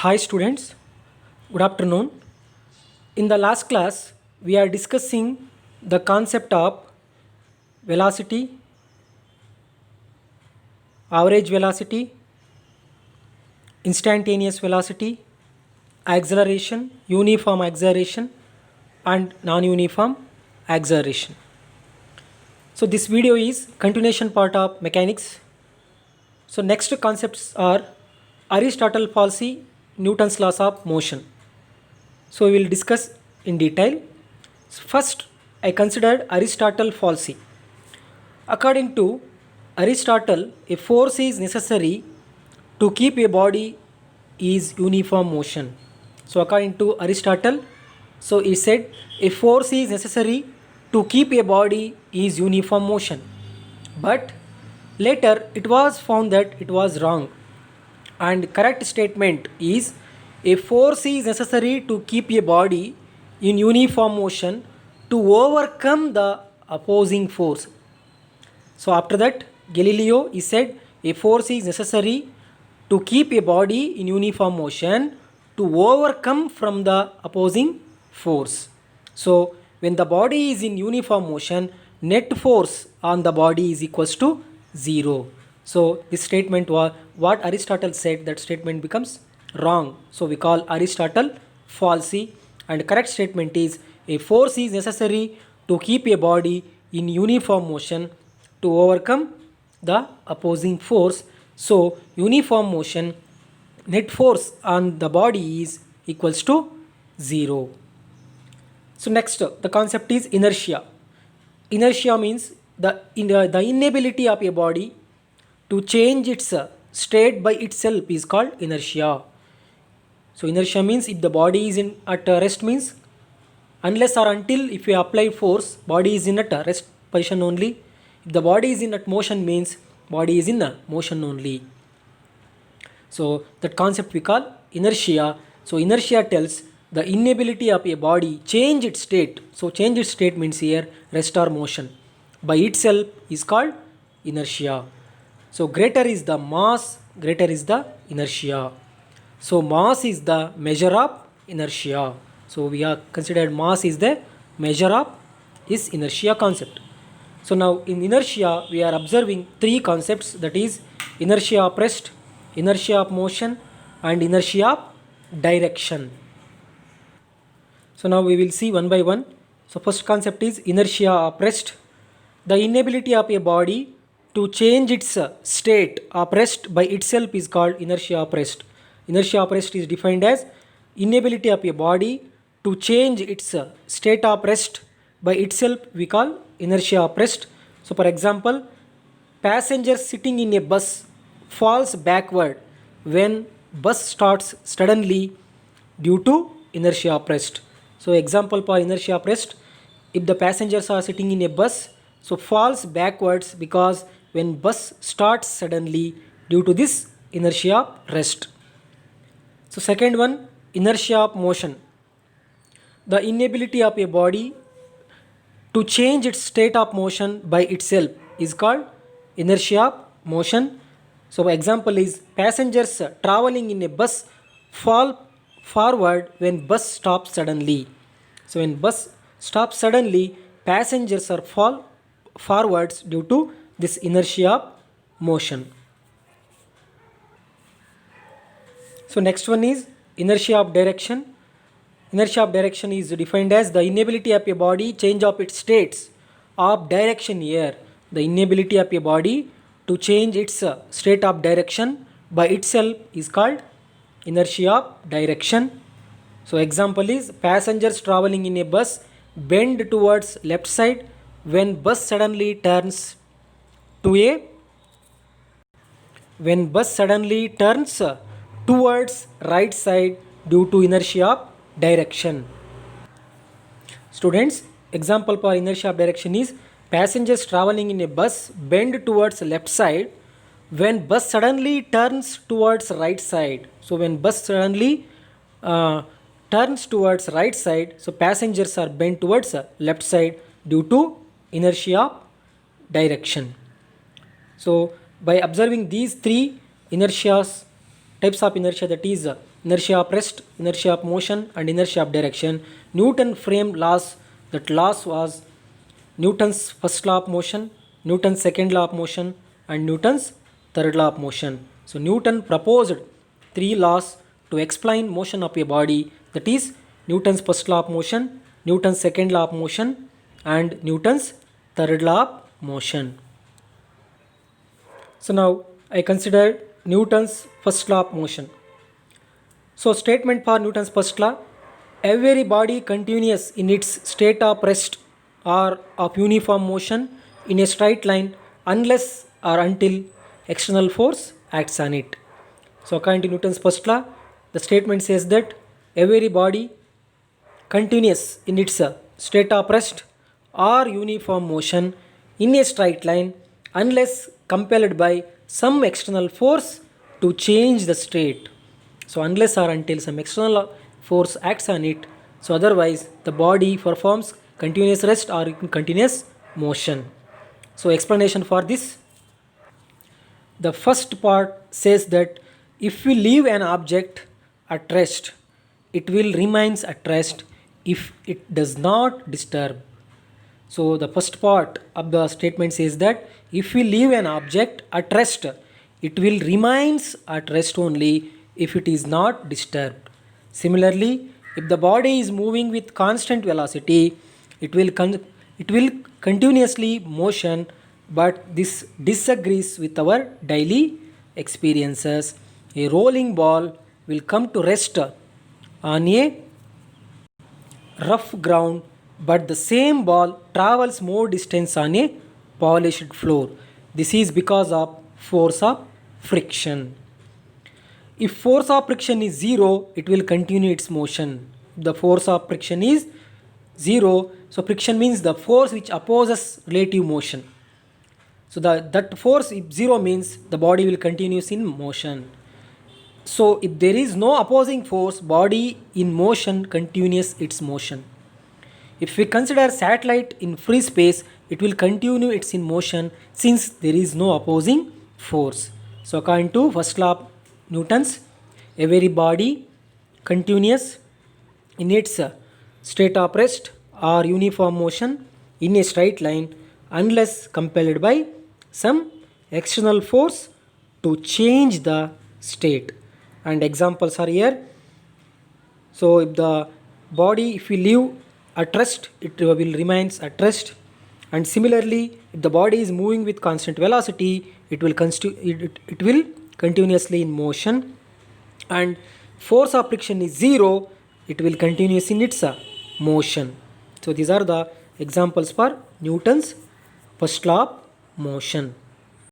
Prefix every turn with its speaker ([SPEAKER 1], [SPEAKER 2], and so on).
[SPEAKER 1] Hi students, good afternoon. In the last class, we are discussing the concept of velocity, average velocity, instantaneous velocity, acceleration, uniform acceleration and non-uniform acceleration. So this video is continuation part of mechanics. So next concepts are Aristotle fallacy, Newton's laws of motion. So we will discuss in detail. First, I considered Aristotle fallacy. According to Aristotle, a force is necessary to keep a body is uniform motion. So according to Aristotle, so he said a force is necessary to keep a body is uniform motion. But later it was found that it was wrong, and correct statement is a force is necessary to keep a body in uniform motion to overcome the opposing force. So after that, Galileo he said a force is necessary to keep a body in uniform motion to overcome from the opposing force. So when the body is in uniform motion, net force on the body is equals to 0. So this statement was what Aristotle said, that statement becomes wrong. So we call Aristotle fallacy, and correct statement is a force is necessary to keep a body in uniform motion to overcome the opposing force. So uniform motion, net force on the body is equals to 0. So next the concept is inertia. Inertia means the inability of a body to change its state by itself is called inertia. So inertia means if the body is in at rest, means unless or until if you apply force, body is in at rest position only. If the body is in at motion, means body is in a motion only. So that concept we call inertia. So inertia tells the inability of a body change its state. So change its state means here rest or motion by itself is called inertia. So greater is the mass, greater is the inertia. So mass is the measure of inertia. So we are considered mass is the measure of is inertia concept. So now in inertia we are observing three concepts, that is inertia of rest, inertia of motion and inertia of direction. So now we will see one by one. So first concept is inertia of rest. The inability of a body to change its state of rest by itself is called inertia of rest. Inertia of rest is defined as inability of a body to change its state of rest by itself, we call inertia of rest. So for example, passenger sitting in a bus falls backward when bus starts suddenly due to inertia of rest. So example for inertia of rest, if the passengers are sitting in a bus, so falls backwards because when bus starts suddenly due to this inertia of rest. So second one, inertia of motion. The inability of a body to change its state of motion by itself is called inertia of motion. So example is passengers traveling in a bus fall forward when bus stops suddenly. So when bus stops suddenly, passengers are fall forwards due to this inertia of motion. So next one is inertia of direction. Inertia of direction is defined as the inability of a body change of its states of direction here. The inability of a body to change its state of direction by itself is called inertia of direction. So example is passengers traveling in a bus bend towards left side when bus suddenly turns to a towards right side due to inertia of direction. Students, example for inertia of direction is passengers traveling in a bus bend towards left side when bus suddenly turns towards right side. So when bus suddenly turns towards right side, so passengers are bent towards left side due to inertia of direction. So by observing these three inertias types of inertia, that is inertia of rest, inertia of motion, and inertia of direction. Newton framed laws. That laws was Newton's first law of motion, Newton's second law of motion, and Newton's third law of motion. So Newton proposed three laws to explain motion of a body, that is Newton's first law of motion, Newton's second law of motion, and Newton's third law of motion. So now I consider Newton's first law of motion. So statement for Newton's first law: every body continuous in its state of rest or of uniform motion in a straight line unless or until external force acts on it. So according to Newton's first law, the statement says that every body continuous in its state of rest or uniform motion in a straight line unless compelled by some external force to change the state. So unless or until some external force acts on it, so otherwise the body performs continuous rest or continuous motion. So explanation for this: the first part says that if we leave an object at rest, it will remains at rest if it does not disturb. So the first part of the statement says that if we leave an object at rest, it will remains at rest only if it is not disturbed. Similarly, if the body is moving with constant velocity, it will continuously motion, but this disagrees with our daily experiences. A rolling ball will come to rest on a rough ground, but the same ball travels more distance on a polished floor. This is because of force of friction. If force of friction is zero, it will continue its motion. The force of friction is zero, so friction means the force which opposes relative motion. So that force, if zero, means the body will continue in motion. So if there is no opposing force, body in motion continues its motion. If we consider satellite in free space, it will continue its in motion since there is no opposing force. So according to first law of Newton's, every body continuous in its state of rest or uniform motion in a straight line unless compelled by some external force to change the state. And examples are here. So if the body, if we leave at rest, it will remains at rest. And similarly, if the body is moving with constant velocity, it will continuously in motion. And force of friction is zero, it will continuous in its motion. So these are the examples for Newton's first law of motion.